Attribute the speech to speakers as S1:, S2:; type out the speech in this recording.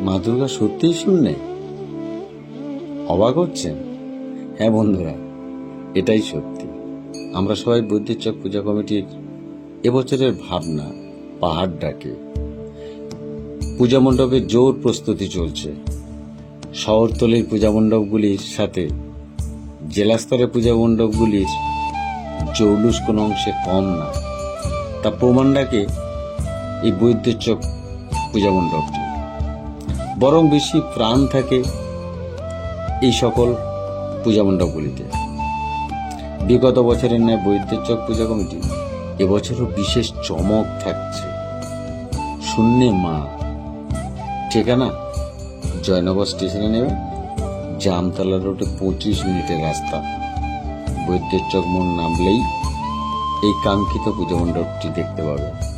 S1: মা দুর্গা সত্যিই শূন্যে? অবাক হচ্ছেন? হ্যাঁ বন্ধুরা, এটাই সত্যি। আমরা সবাই বৈদ্যুতিক চক পূজা কমিটির এবছরের ভাবনা পাহাড় ডাকে। পূজা মণ্ডপের জোর প্রস্তুতি চলছে। শহরতলির পূজা মণ্ডপগুলির সাথে জেলা স্তরের পূজা মণ্ডপগুলির জৌলুস কোনো অংশে কম না। তা প্রমাণ ডাকে এই বৈদ্যুতিক চক পূজা মণ্ডপটি। বরং বেশি প্রাণ থাকে এই সকল পূজা মণ্ডপগুলিতে। বিগত বছরের ন্যায় বৈদ্যুতিক চক পূজা কমিটি এবছরও বিশেষ চমক থাকছে। শূন্যে মা। ঠিকানা জয়নগর স্টেশনে নেবে, জামতলা রোডে 25 মিনিটের রাস্তা। বৈদ্যুতিক চক মোড় নামলেই এই কাঙ্ক্ষিত পূজা মণ্ডপটি দেখতে পাবে।